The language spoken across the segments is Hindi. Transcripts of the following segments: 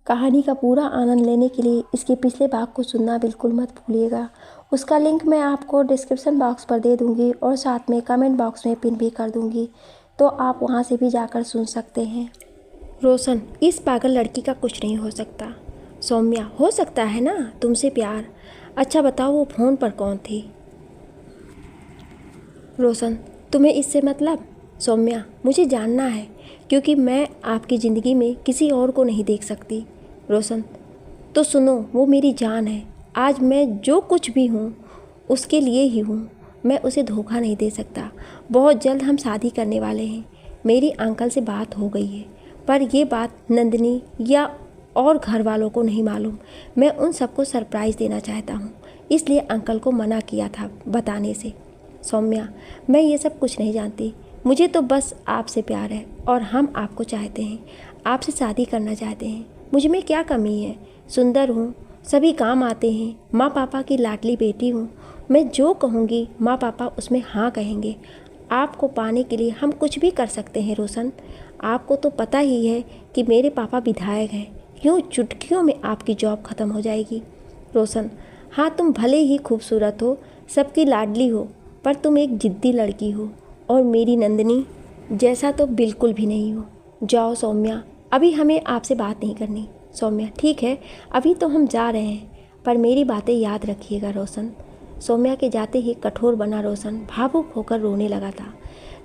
कहानी का पूरा आनंद लेने के लिए इसके पिछले भाग को सुनना बिल्कुल मत भूलिएगा। उसका लिंक मैं आपको डिस्क्रिप्शन बॉक्स पर दे दूंगी और साथ में कमेंट बॉक्स में पिन भी कर दूंगी, तो आप वहां से भी जाकर सुन सकते हैं। रोशन, इस पागल लड़की का कुछ नहीं हो सकता। सौम्या, हो सकता है ना तुमसे प्यार। अच्छा बताओ, वो फ़ोन पर कौन थी? रोशन, तुम्हें इससे मतलब? सौम्या, मुझे जानना है क्योंकि मैं आपकी ज़िंदगी में किसी और को नहीं देख सकती। रोशन, तो सुनो, वो मेरी जान है। आज मैं जो कुछ भी हूँ उसके लिए ही हूँ। मैं उसे धोखा नहीं दे सकता। बहुत जल्द हम शादी करने वाले हैं। मेरी अंकल से बात हो गई है, पर ये बात नंदिनी या और घर वालों को नहीं मालूम। मैं उन सबको सरप्राइज़ देना चाहता हूँ, इसलिए अंकल को मना किया था बताने से। सौम्या, मैं ये सब कुछ नहीं जानती। मुझे तो बस आपसे प्यार है और हम आपको चाहते हैं, आपसे शादी करना चाहते हैं। मुझ में क्या कमी है? सुंदर हूँ, सभी काम आते हैं, माँ पापा की लाडली बेटी हूँ। मैं जो कहूँगी माँ पापा उसमें हाँ कहेंगे। आपको पाने के लिए हम कुछ भी कर सकते हैं। रोशन, आपको तो पता ही है कि मेरे पापा विधायक हैं। यूँ चुटकियों में आपकी जॉब ख़त्म हो जाएगी। रोशन, हाँ, तुम भले ही खूबसूरत हो, सबकी लाडली हो, पर तुम एक जिद्दी लड़की हो और मेरी नंदिनी जैसा तो बिल्कुल भी नहीं हो। जाओ सौम्या, अभी हमें आपसे बात नहीं करनी। सौम्या, ठीक है, अभी तो हम जा रहे हैं, पर मेरी बातें याद रखिएगा। रोशन, सौम्या के जाते ही कठोर बना रोशन भावुक होकर रोने लगा था।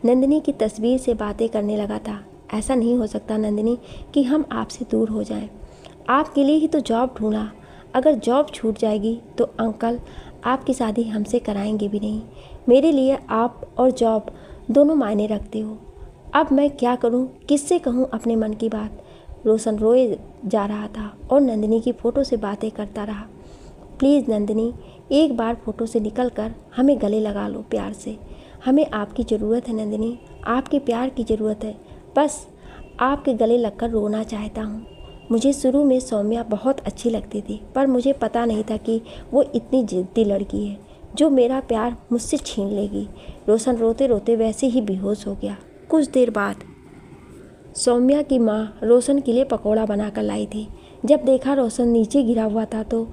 नंदिनी की तस्वीर से बातें करने लगा था। ऐसा नहीं हो सकता नंदिनी कि हम आपसे दूर हो जाएं। आपके लिए ही तो जॉब ढूंढा। अगर जॉब छूट जाएगी तो अंकल आपकी शादी हमसे कराएंगे भी नहीं। मेरे लिए आप और जॉब दोनों मायने रखते हो। अब मैं क्या करूं, किससे कहूं अपने मन की बात? रोशन रोए जा रहा था और नंदिनी की फ़ोटो से बातें करता रहा। प्लीज़ नंदिनी, एक बार फ़ोटो से निकल कर हमें गले लगा लो प्यार से। हमें आपकी ज़रूरत है नंदिनी, आपके प्यार की ज़रूरत है। बस आपके गले लगकर रोना चाहता हूँ। मुझे शुरू में सौम्या बहुत अच्छी लगती थी, पर मुझे पता नहीं था कि वो इतनी जिद्दी लड़की है जो मेरा प्यार मुझसे छीन लेगी। रोशन रोते रोते वैसे ही बेहोश हो गया। कुछ देर बाद सौम्या की माँ रोशन के लिए पकौड़ा बनाकर लाई थी। जब देखा रोशन नीचे गिरा हुआ था तो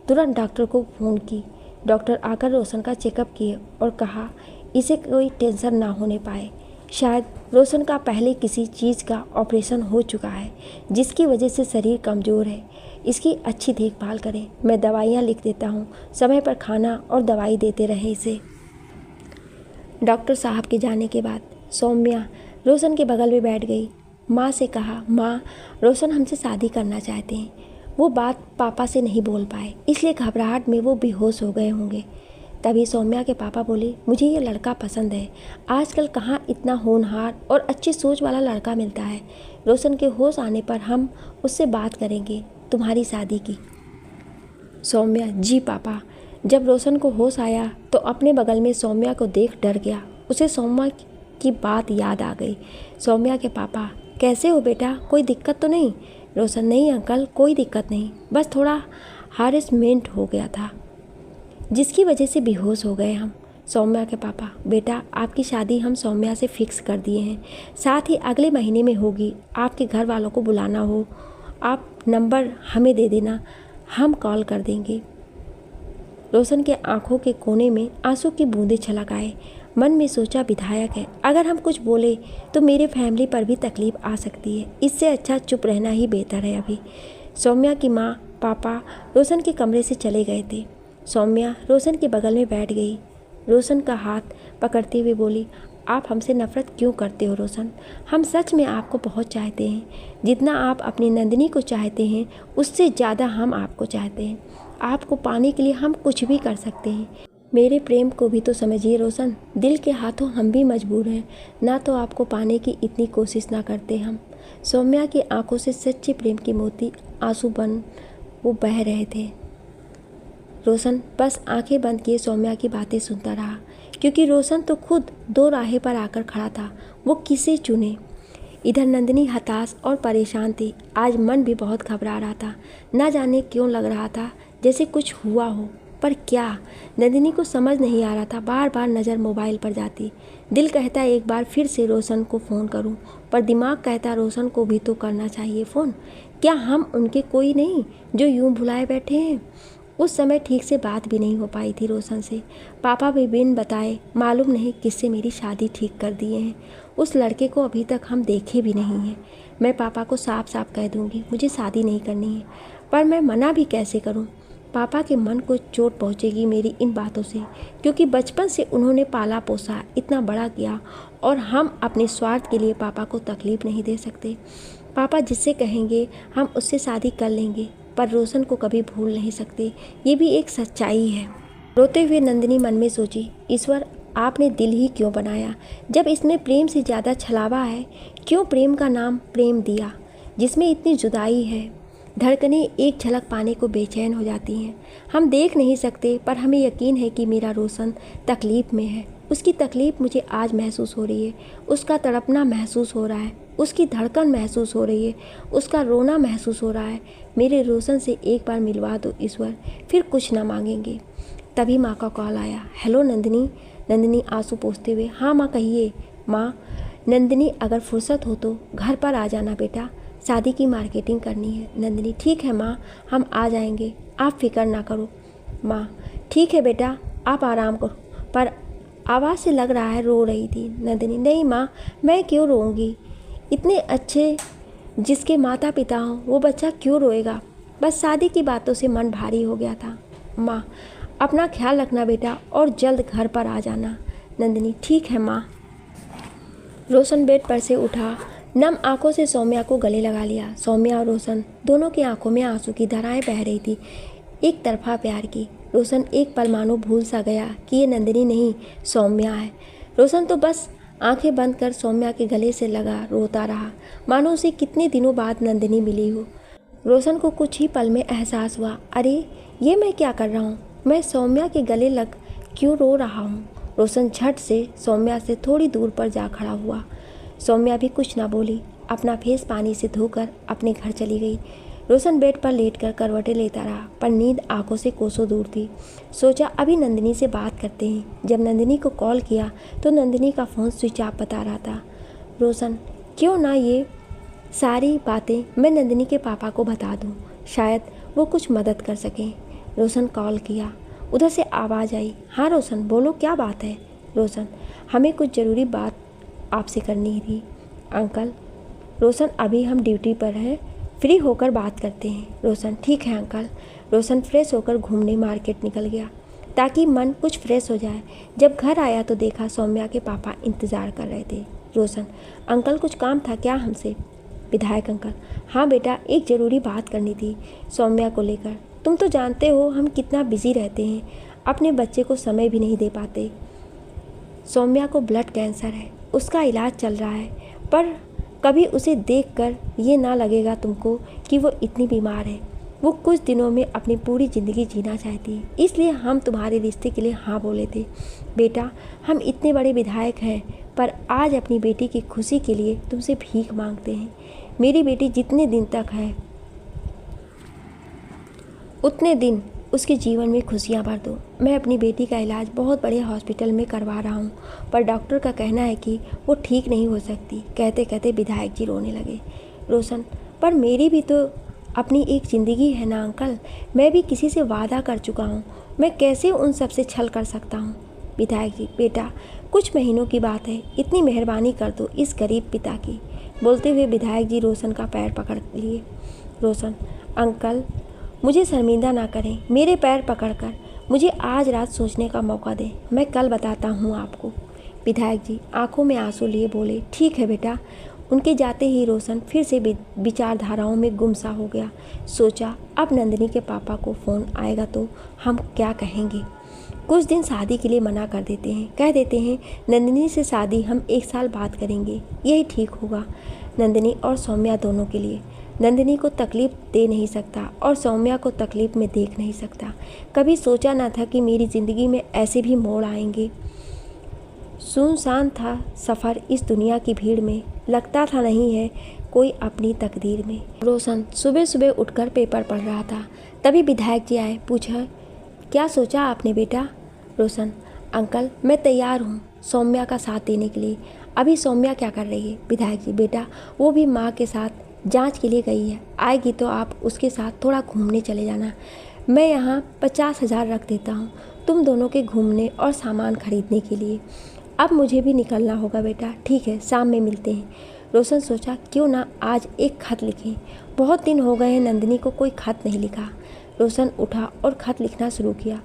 तुरंत डॉक्टर को फ़ोन की। डॉक्टर आकर रोशन का चेकअप किए और कहा इसे कोई टेंशन ना होने पाए। शायद रोशन का पहले किसी चीज़ का ऑपरेशन हो चुका है, जिसकी वजह से शरीर कमज़ोर है। इसकी अच्छी देखभाल करें। मैं दवाइयाँ लिख देता हूँ, समय पर खाना और दवाई देते रहे इसे। डॉक्टर साहब के जाने के बाद सौम्या रोशन के बगल में बैठ गई। माँ से कहा, माँ, रोशन हमसे शादी करना चाहते हैं। वो बात पापा से नहीं बोल पाए, इसलिए घबराहट में वो बेहोश हो गए होंगे। तभी सौम्या के पापा बोले, मुझे ये लड़का पसंद है। आजकल कहाँ इतना होनहार और अच्छी सोच वाला लड़का मिलता है। रोशन के होश आने पर हम उससे बात करेंगे तुम्हारी शादी की। सौम्या, जी पापा। जब रोशन को होश आया तो अपने बगल में सौम्या को देख डर गया। उसे सौम्या की बात याद आ गई। सौम्या के पापा, कैसे हो बेटा, कोई दिक्कत तो नहीं? रोशन, नहीं अंकल, कोई दिक्कत नहीं, बस थोड़ा हारेसमेंट हो गया था जिसकी वजह से बेहोश हो गए हम। सौम्या के पापा, बेटा आपकी शादी हम सौम्या से फिक्स कर दिए हैं, साथ ही अगले महीने में होगी। आपके घर वालों को बुलाना हो, आप नंबर हमें दे देना, हम कॉल कर देंगे। रोशन के आंखों के कोने में आंसू की बूंदें छलक आए। मन में सोचा, विधायक है, अगर हम कुछ बोले तो मेरे फैमिली पर भी तकलीफ आ सकती है। इससे अच्छा चुप रहना ही बेहतर है अभी। सौम्या की माँ पापा रोशन के कमरे से चले गए थे। सौम्या रोशन के बगल में बैठ गई। रोशन का हाथ पकड़ते हुए बोली, आप हमसे नफ़रत क्यों करते हो रोशन? हम सच में आपको बहुत चाहते हैं। जितना आप अपनी नंदिनी को चाहते हैं उससे ज़्यादा हम आपको चाहते हैं। आपको पाने के लिए हम कुछ भी कर सकते हैं। मेरे प्रेम को भी तो समझिए रोशन, दिल के हाथों हम भी मजबूर हैं। ना तो आपको पाने की इतनी कोशिश ना करते हम। सौम्या की आंखों से सच्चे प्रेम की मोती आंसू बन वो बह रहे थे। रोशन बस आंखें बंद किए सौम्या की बातें सुनता रहा, क्योंकि रोशन तो खुद दो राहें पर आकर खड़ा था। वो किसे चुने? इधर नंदिनी हताश और परेशान थी। आज मन भी बहुत घबरा रहा था। ना जाने क्यों लग रहा था जैसे कुछ हुआ हो, पर क्या? नंदिनी को समझ नहीं आ रहा था। बार बार नज़र मोबाइल पर जाती। दिल कहता एक बार फिर से रोशन को फ़ोन करूं, पर दिमाग कहता रोशन को भी तो करना चाहिए फ़ोन। क्या हम उनके कोई नहीं जो यूं भुलाए बैठे हैं? उस समय ठीक से बात भी नहीं हो पाई थी रोशन से। पापा भी बिन बताए मालूम नहीं किससे मेरी शादी ठीक कर दिए हैं। उस लड़के को अभी तक हम देखे भी नहीं हैं। मैं पापा को साफ साफ कह दूंगी मुझे शादी नहीं करनी है, पर मैं मना भी कैसे करूं? पापा के मन को चोट पहुंचेगी मेरी इन बातों से, क्योंकि बचपन से उन्होंने पाला पोसा, इतना बड़ा किया, और हम अपने स्वार्थ के लिए पापा को तकलीफ़ नहीं दे सकते। पापा जिससे कहेंगे हम उससे शादी कर लेंगे, पर रोशन को कभी भूल नहीं सकते। ये भी एक सच्चाई है। रोते हुए नंदिनी मन में सोची, ईश्वर आपने दिल ही क्यों बनाया? जब इसमें प्रेम से ज़्यादा छलावा है, क्यों प्रेम का नाम प्रेम दिया, जिसमें इतनी जुदाई है? धड़कनें एक झलक पाने को बेचैन हो जाती हैं। हम देख नहीं सकते, पर हमें यकीन है कि मेरा रोशन तकलीफ़ में है। उसकी तकलीफ़ मुझे आज महसूस हो रही है। उसका तड़पना महसूस हो रहा है, उसकी धड़कन महसूस हो रही है, उसका रोना महसूस हो रहा है। मेरे रोशन से एक बार मिलवा दो ईश्वर, फिर कुछ ना मांगेंगे। तभी माँ का कॉल आया। हेलो नंदिनी। नंदिनी आंसू पोंछते हुए, हाँ माँ कहिए। माँ, नंदिनी अगर फुर्सत हो तो घर पर आ जाना बेटा, शादी की मार्केटिंग करनी है। नंदिनी, ठीक है माँ, हम आ जाएंगे, आप फिक्र ना करो। माँ, ठीक है बेटा, आप आराम करो। पर आवाज़ से लग रहा है रो रही थी नंदिनी। नहीं माँ, मैं क्यों रोऊंगी? इतने अच्छे जिसके माता पिता हों वो बच्चा क्यों रोएगा? बस शादी की बातों से मन भारी हो गया था। माँ, अपना ख्याल रखना बेटा, और जल्द घर पर आ जाना। नंदिनी, ठीक है माँ। रोशन बेड पर से उठा, नम आंखों से सौम्या को गले लगा लिया। सौम्या और रोशन दोनों की आंखों में आंसू की धाराएं बह रही थी, एक तरफा प्यार की। रोशन एक पल मानो भूल सा गया कि ये नंदिनी नहीं, सौम्या है। रोशन तो बस आंखें बंद कर सौम्या के गले से लगा रोता रहा, मानो उसे कितने दिनों बाद नंदिनी मिली हो। रोशन को कुछ ही पल में एहसास हुआ, अरे ये मैं क्या कर रहा हूँ? मैं सौम्या के गले लग क्यों रो रहा हूँ? रोशन झट से सौम्या से थोड़ी दूर पर जा खड़ा हुआ। सौम्या भी कुछ ना बोली, अपना फेस पानी से धोकर अपने घर चली गई। रोशन बेड पर लेटकर करवटें लेता रहा, पर नींद आंखों से कोसों दूर थी। सोचा अभी नंदिनी से बात करते हैं। जब नंदिनी को कॉल किया तो नंदिनी का फ़ोन स्विच ऑफ बता रहा था। रोशन, क्यों ना ये सारी बातें मैं नंदिनी के पापा को बता दूं, शायद वो कुछ मदद कर सकें। रोशन कॉल किया, उधर से आवाज़ आई, हाँ रोशन बोलो, क्या बात है? रोशन, हमें कुछ ज़रूरी बात आपसे करनी थी। अंकल, रोशन अभी हम ड्यूटी पर हैं, फ्री होकर बात करते हैं। रोशन, ठीक है अंकल। रोशन फ्रेश होकर घूमने मार्केट निकल गया ताकि मन कुछ फ्रेश हो जाए। जब घर आया तो देखा सौम्या के पापा इंतज़ार कर रहे थे। रोशन, अंकल कुछ काम था क्या हमसे? विधायक अंकल, हाँ बेटा, एक ज़रूरी बात करनी थी सौम्या को लेकर। तुम तो जानते हो हम कितना बिजी रहते हैं, अपने बच्चे को समय भी नहीं दे पाते। सौम्या को ब्लड कैंसर है, उसका इलाज चल रहा है, पर कभी उसे देखकर ये ना लगेगा तुमको कि वो इतनी बीमार है। वो कुछ दिनों में अपनी पूरी ज़िंदगी जीना चाहती है, इसलिए हम तुम्हारे रिश्ते के लिए हाँ बोले थे। बेटा, हम इतने बड़े विधायक हैं, पर आज अपनी बेटी की खुशी के लिए तुमसे भीख मांगते हैं। मेरी बेटी जितने दिन तक है उतने दिन उसके जीवन में खुशियाँ भर दो। मैं अपनी बेटी का इलाज बहुत बड़े हॉस्पिटल में करवा रहा हूँ, पर डॉक्टर का कहना है कि वो ठीक नहीं हो सकती। कहते कहते विधायक जी रोने लगे। रोशन, पर मेरी भी तो अपनी एक ज़िंदगी है ना अंकल, मैं भी किसी से वादा कर चुका हूँ, मैं कैसे उन सब से छल कर सकता हूँ? विधायक जी, बेटा कुछ महीनों की बात है, इतनी मेहरबानी कर दो इस गरीब पिता की। बोलते हुए विधायक जी रोशन का पैर पकड़ लिए। रोशन, अंकल मुझे शर्मिंदा ना करें, मेरे पैर पकड़कर मुझे आज रात सोचने का मौका दें, मैं कल बताता हूँ आपको। विधायक जी आंखों में आंसू लिए बोले, ठीक है बेटा। उनके जाते ही रोशन फिर से विचारधाराओं में गुमसा हो गया। सोचा अब नंदिनी के पापा को फ़ोन आएगा तो हम क्या कहेंगे? कुछ दिन शादी के लिए मना कर देते हैं, कह देते हैं नंदिनी से शादी हम 1 साल बाद करेंगे, यही ठीक होगा नंदिनी और सौम्या दोनों के लिए। नंदिनी को तकलीफ़ दे नहीं सकता और सौम्या को तकलीफ़ में देख नहीं सकता। कभी सोचा ना था कि मेरी ज़िंदगी में ऐसे भी मोड़ आएंगे। सुनसान था सफ़र इस दुनिया की भीड़ में, लगता था नहीं है कोई अपनी तकदीर में। रोशन सुबह सुबह उठकर पेपर पढ़ रहा था, तभी विधायक जी आए। पूछा, क्या सोचा आपने बेटा? रोशन, अंकल मैं तैयार हूँ सौम्या का साथ देने के लिए। अभी सौम्या क्या कर रही है? विधायक जी, बेटा वो भी माँ के साथ जांच के लिए गई है, आएगी तो आप उसके साथ थोड़ा घूमने चले जाना। मैं यहाँ 50,000 रख देता हूँ तुम दोनों के घूमने और सामान खरीदने के लिए। अब मुझे भी निकलना होगा बेटा, ठीक है शाम में मिलते हैं। रोशन सोचा क्यों ना आज एक खत लिखें, बहुत दिन हो गए हैं नंदिनी को कोई खत नहीं लिखा। रोशन उठा और खत लिखना शुरू किया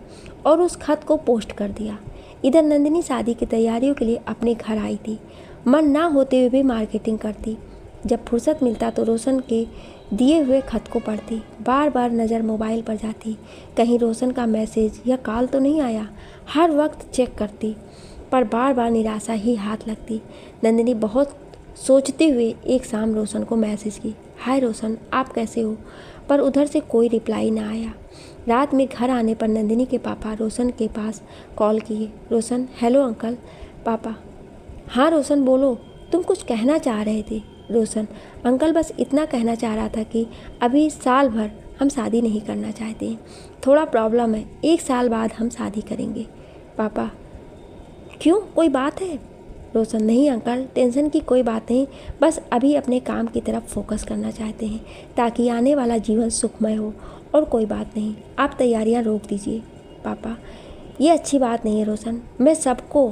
और उस खत को पोस्ट कर दिया। इधर नंदिनी शादी की तैयारियों के लिए अपने घर आई थी, मन ना होते हुए भी मार्केटिंग करती। जब फुर्सत मिलता तो रोशन के दिए हुए खत को पढ़ती, बार बार नज़र मोबाइल पर जाती, कहीं रोशन का मैसेज या कॉल तो नहीं आया। हर वक्त चेक करती पर बार बार निराशा ही हाथ लगती। नंदिनी बहुत सोचते हुए एक शाम रोशन को मैसेज की, हाय रोशन आप कैसे हो, पर उधर से कोई रिप्लाई ना आया। रात में घर आने पर नंदिनी के पापा रोशन के पास कॉल किए। रोशन, हेलो अंकल। पापा, हाँ रोशन बोलो, तुम कुछ कहना चाह रहे थे। रोशन, अंकल बस इतना कहना चाह रहा था कि अभी साल भर हम शादी नहीं करना चाहते हैं, थोड़ा प्रॉब्लम है, 1 साल बाद हम शादी करेंगे। पापा, क्यों कोई बात है? रोशन, नहीं अंकल टेंशन की कोई बात नहीं, बस अभी अपने काम की तरफ फोकस करना चाहते हैं ताकि आने वाला जीवन सुखमय हो, और कोई बात नहीं, आप तैयारियां रोक दीजिए। पापा, ये अच्छी बात नहीं है रोशन, मैं सबको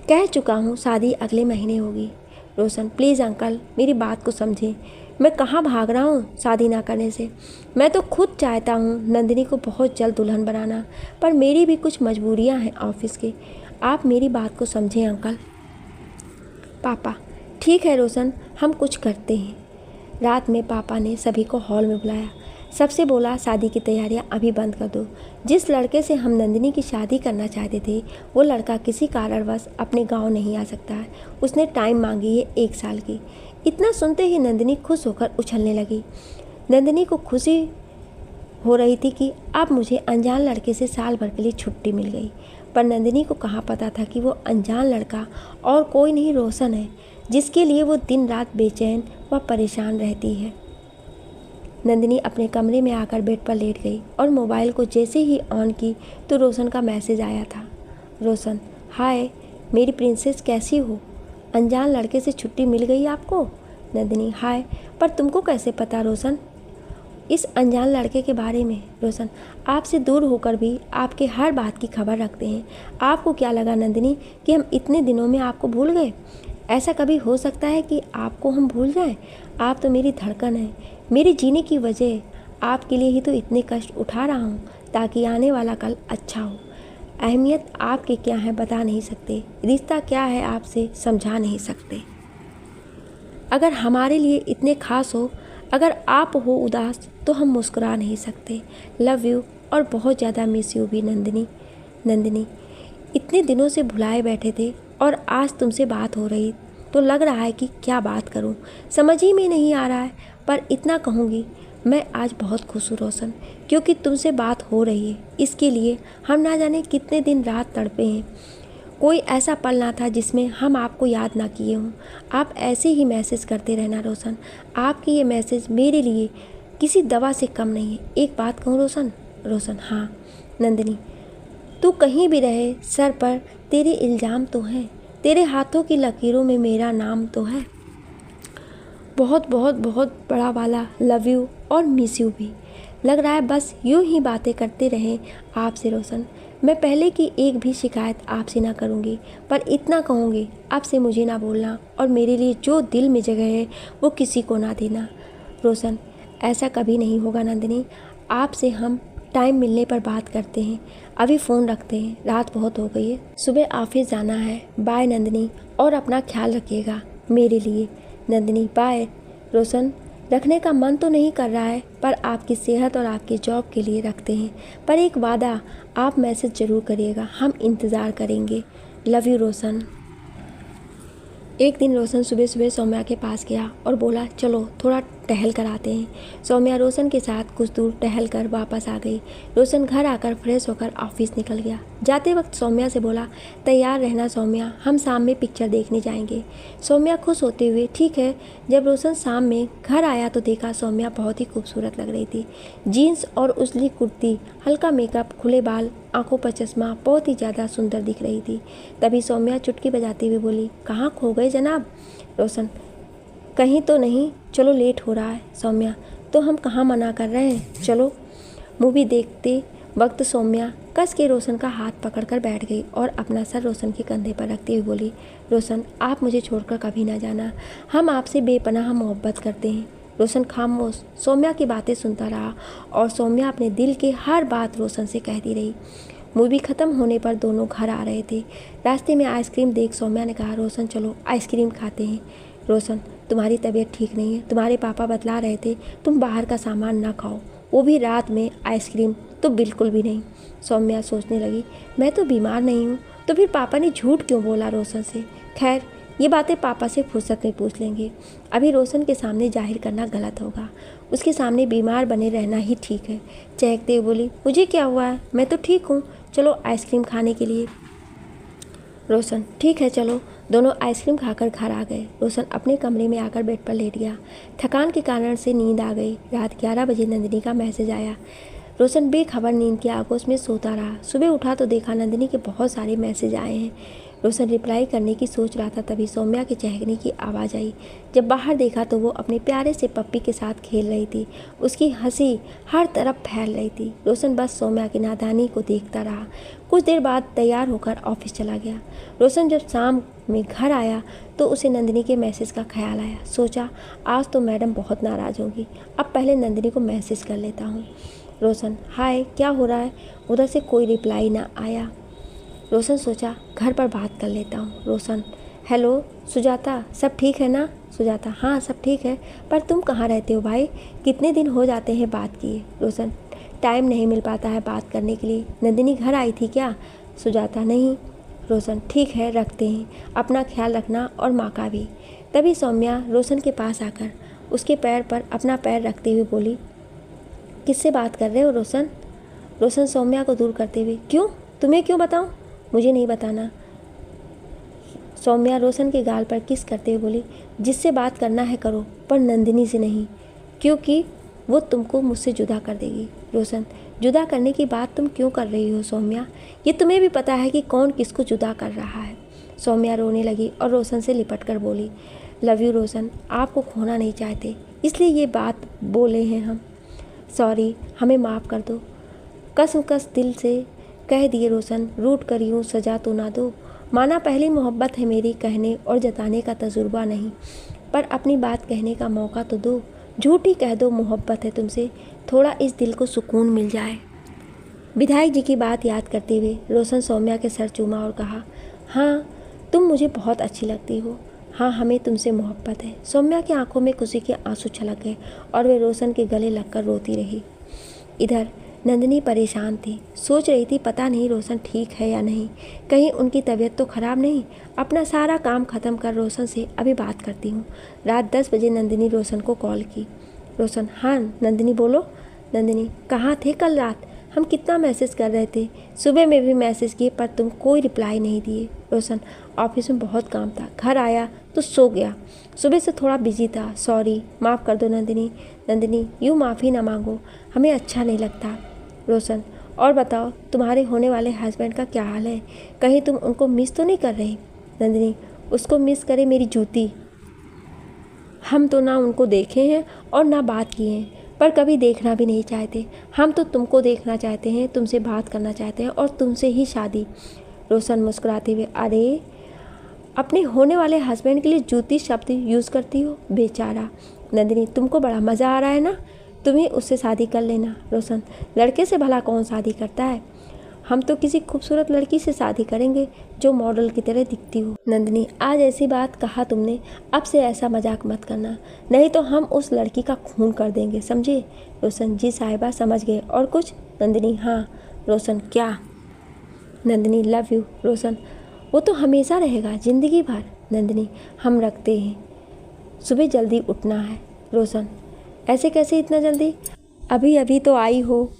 कह चुका हूँ शादी अगले महीने होगी। रोशन, प्लीज़ अंकल मेरी बात को समझें, मैं कहाँ भाग रहा हूँ शादी ना करने से। मैं तो खुद चाहता हूँ नंदिनी को बहुत जल्द दुल्हन बनाना, पर मेरी भी कुछ मजबूरियाँ हैं ऑफिस की, आप मेरी बात को समझें अंकल। पापा, ठीक है रोशन हम कुछ करते हैं। रात में पापा ने सभी को हॉल में बुलाया, सबसे बोला शादी की तैयारियां अभी बंद कर दो। जिस लड़के से हम नंदिनी की शादी करना चाहते थे वो लड़का किसी कारणवश अपने गांव नहीं आ सकता है, उसने टाइम मांगी है 1 साल की। इतना सुनते ही नंदिनी खुश होकर उछलने लगी। नंदिनी को खुशी हो रही थी कि अब मुझे अनजान लड़के से साल भर के लिए छुट्टी मिल गई, पर नंदिनी को कहाँ पता था कि वो अनजान लड़का और कोई नहीं रोशन है, जिसके लिए वो दिन रात बेचैन व परेशान रहती है। नंदिनी अपने कमरे में आकर बेड पर लेट गई और मोबाइल को जैसे ही ऑन की तो रोशन का मैसेज आया था। रोशन, हाय मेरी प्रिंसेस कैसी हो, अनजान लड़के से छुट्टी मिल गई आपको। नंदिनी, हाय, पर तुमको कैसे पता रोशन इस अनजान लड़के के बारे में। रोशन, आपसे दूर होकर भी आपके हर बात की खबर रखते हैं। आपको क्या लगा नंदिनी कि हम इतने दिनों में आपको भूल गए? ऐसा कभी हो सकता है कि आपको हम भूल जाएं? आप तो मेरी धड़कन है, मेरे जीने की वजह, आपके लिए ही तो इतने कष्ट उठा रहा हूँ ताकि आने वाला कल अच्छा हो। अहमियत आपके क्या है बता नहीं सकते, रिश्ता क्या है आपसे समझा नहीं सकते। अगर हमारे लिए इतने खास हो, अगर आप हो उदास तो हम मुस्कुरा नहीं सकते। लव यू और बहुत ज़्यादा मिस यू भी नंदिनी। नंदिनी, इतने दिनों से भुलाए बैठे थे और आज तुमसे बात हो रही तो लग रहा है कि क्या बात करूं, समझ ही में नहीं आ रहा है, पर इतना कहूँगी मैं आज बहुत खुश हूँ रोशन, क्योंकि तुमसे बात हो रही है। इसके लिए हम ना जाने कितने दिन रात तड़पे हैं। कोई ऐसा पल ना था जिसमें हम आपको याद ना किए हों। आप ऐसे ही मैसेज करते रहना रोशन, आपकी ये मैसेज मेरे लिए किसी दवा से कम नहीं है। एक बात कहूँ रोशन। रोशन, हाँ। नंदिनी, तू कहीं भी रहे सर पर तेरे इल्ज़ाम तो हैं, तेरे हाथों की लकीरों में मेरा नाम तो है। बहुत बहुत बहुत बड़ा वाला लव यू और मिस यू भी। लग रहा है बस यूं ही बातें करते रहें आपसे रोशन। मैं पहले की एक भी शिकायत आपसे ना करूँगी, पर इतना कहूँगी आपसे मुझे ना भूलना और मेरे लिए जो दिल में जगह है वो किसी को ना देना। रोशन, ऐसा कभी नहीं होगा नंदिनी, आपसे हम टाइम मिलने पर बात करते हैं, अभी फ़ोन रखते हैं, रात बहुत हो गई है, सुबह ऑफिस जाना है। बाय नंदिनी, और अपना ख्याल रखिएगा मेरे लिए। नंदिनी, बाय। रोशन, रखने का मन तो नहीं कर रहा है, पर आपकी सेहत और आपके जॉब के लिए रखते हैं, पर एक वादा, आप मैसेज ज़रूर करिएगा, हम इंतज़ार करेंगे। लव यू रोशन। एक दिन रोशन सुबह सुबह सौम्या के पास गया और बोला चलो थोड़ा टहल कर आते हैं। सौम्या रोशन के साथ कुछ दूर टहल कर वापस आ गई। रोशन घर आकर फ्रेश होकर ऑफिस निकल गया। जाते वक्त सौम्या से बोला तैयार रहना सौम्या, हम शाम में पिक्चर देखने जाएंगे। सौम्या खुश होते हुए ठीक है। जब रोशन शाम में घर आया तो देखा सौम्या बहुत ही खूबसूरत लग रही थी। जीन्स और उजली कुर्ती, हल्का मेकअप, खुले बाल, आंखों पर चश्मा, बहुत ही ज़्यादा सुंदर दिख रही थी। तभी सौम्या चुटकी बजाते हुए बोली कहाँ खो गए जनाब। रोशन, कहीं तो नहीं? चलो लेट हो रहा है। सौम्या, तो हम कहाँ मना कर रहे हैं, चलो। मूवी देखते वक्त सौम्या कस के रोशन का हाथ पकड़कर बैठ गई और अपना सर रोशन के कंधे पर रखते हुए बोली, रोशन, आप मुझे छोड़कर कभी ना जाना, हम आपसे बेपनाह मोहब्बत करते हैं। रोशन खामोश सौम्या की बातें सुनता रहा और सौम्या अपने दिल की हर बात रोशन से कहती रही। मूवी ख़त्म होने पर दोनों घर आ रहे थे। रास्ते में आइसक्रीम देख सौम्या ने कहा, रोशन चलो आइसक्रीम खाते हैं। रोशन, तुम्हारी तबीयत ठीक नहीं है, तुम्हारे पापा बतला रहे थे तुम बाहर का सामान ना खाओ, वो भी रात में आइसक्रीम तो बिल्कुल भी नहीं। सौम्या सोचने लगी, मैं तो बीमार नहीं हूँ, तो फिर पापा ने झूठ क्यों बोला रोशन से। खैर, ये बातें पापा से फुर्सत में पूछ लेंगे, अभी रोशन के सामने जाहिर करना गलत होगा, उसके सामने बीमार बने रहना ही ठीक है। चहकते हुए बोली, मुझे क्या हुआ है, मैं तो ठीक हूँ, चलो आइसक्रीम खाने के लिए। रोशन, ठीक है चलो। दोनों आइसक्रीम खाकर घर आ गए। रोशन अपने कमरे में आकर बेड पर लेट गया। थकान के कारण से नींद आ गई। रात 11 बजे नंदिनी का मैसेज आया। रोशन बेखबर नींद के आगोश में सोता रहा। सुबह उठा तो देखा नंदिनी के बहुत सारे मैसेज आए हैं। रोशन रिप्लाई करने की सोच रहा था, तभी सौम्या के चहकने की आवाज़ आई। जब बाहर देखा तो वो अपने प्यारे से पप्पी के साथ खेल रही थी। उसकी हंसी हर तरफ फैल रही थी। रोशन बस सौम्या की नादानी को देखता रहा। कुछ देर बाद तैयार होकर ऑफिस चला गया। रोशन जब शाम में घर आया तो उसे नंदिनी के मैसेज का ख्याल आया। सोचा, आज तो मैडम बहुत नाराज़ होगी, अब पहले नंदिनी को मैसेज कर लेता हूँ। रोशन, हाय, क्या हो रहा है? उधर से कोई रिप्लाई ना आया। रोशन सोचा, घर पर बात कर लेता हूँ। रोशन, हेलो सुजाता, सब ठीक है ना? सुजाता, हाँ सब ठीक है, पर तुम कहाँ रहते हो भाई, कितने दिन हो जाते हैं बात किए। रोशन, टाइम नहीं मिल पाता है बात करने के लिए। नंदिनी घर आई थी क्या? सुजाता, नहीं। रोशन, ठीक है, रखते हैं, अपना ख्याल रखना और माँ का भी। तभी सौम्या रोशन के पास आकर उसके पैर पर अपना पैर रखते हुए बोली, किससे बात कर रहे हो रोशन? रोशन सौम्या को दूर करते हुए, क्यों, तुम्हें क्यों बताऊं? मुझे नहीं बताना। सौम्या रोशन के गाल पर किस करते हुए बोली, जिससे बात करना है करो, पर नंदिनी से नहीं, क्योंकि वो तुमको मुझसे जुदा कर देगी। रोशन, जुदा करने की बात तुम क्यों कर रही हो सौम्या? ये तुम्हें भी पता है कि कौन किसको जुदा कर रहा है। सौम्या रोने लगी और रोशन से लिपट कर बोली, लव यू रोशन, आपको खोना नहीं चाहते, इसलिए ये बात बोले हैं हम। सॉरी, हमें माफ़ कर दो। कस दिल से कह दिए रोशन, रूठ कर यूँ सजा तो ना दो। माना पहली मोहब्बत है मेरी, कहने और जताने का तजुर्बा नहीं, पर अपनी बात कहने का मौका तो दो। झूठी कह दो मोहब्बत है तुमसे, थोड़ा इस दिल को सुकून मिल जाए। विधायक जी की बात याद करते हुए रोशन सौम्या के सर चूमा और कहा, हाँ तुम मुझे बहुत अच्छी लगती हो, हाँ हमें तुमसे मोहब्बत है। सौम्या की आंखों में खुशी के आंसू छलक गए और वे रोशन के गले लगकर रोती रही। इधर नंदिनी परेशान थी, सोच रही थी पता नहीं रोशन ठीक है या नहीं, कहीं उनकी तबीयत तो ख़राब नहीं। अपना सारा काम ख़त्म कर रोशन से अभी बात करती हूँ। रात 10 बजे नंदिनी रोशन को कॉल की। रोशन, हाँ नंदिनी बोलो। नंदिनी, कहाँ थे कल रात? हम कितना मैसेज कर रहे थे, सुबह में भी मैसेज किए पर तुम कोई रिप्लाई नहीं दिए। रोशन, ऑफिस में बहुत काम था, घर आया तो सो गया, सुबह से थोड़ा बिजी था, सॉरी, माफ़ कर दो नंदिनी। नंदिनी, यूँ माफ़ी ना मांगो, हमें अच्छा नहीं लगता। रोशन, और बताओ तुम्हारे होने वाले हस्बैंड का क्या हाल है, कहीं तुम उनको मिस तो नहीं कर रही? नंदिनी, उसको मिस करे मेरी जूती, हम तो ना उनको देखे हैं और ना बात किए हैं, पर कभी देखना भी नहीं चाहते। हम तो तुमको देखना चाहते हैं, तुमसे बात करना चाहते हैं और तुमसे ही शादी। रोशन मुस्कुराते हुए, अरे अपने होने वाले हस्बैंड के लिए जूती शब्द यूज़ करती हो, बेचारा। नंदिनी, तुमको बड़ा मज़ा आ रहा है ना, तुम्हें उससे शादी कर लेना। रोशन, लड़के से भला कौन शादी करता है, हम तो किसी खूबसूरत लड़की से शादी करेंगे जो मॉडल की तरह दिखती हो। नंदिनी, आज ऐसी बात कहा तुमने, अब से ऐसा मजाक मत करना, नहीं तो हम उस लड़की का खून कर देंगे, समझे? रोशन, जी साहिबा समझ गए, और कुछ? नंदिनी, हाँ। रोशन, क्या? Nandini, love you. रोशन, वो तो हमेशा रहेगा, ज़िंदगी भर। नंदिनी, हम रखते हैं, सुबह जल्दी उठना है। रोशन, ऐसे कैसे इतना जल्दी, अभी अभी तो आई हो,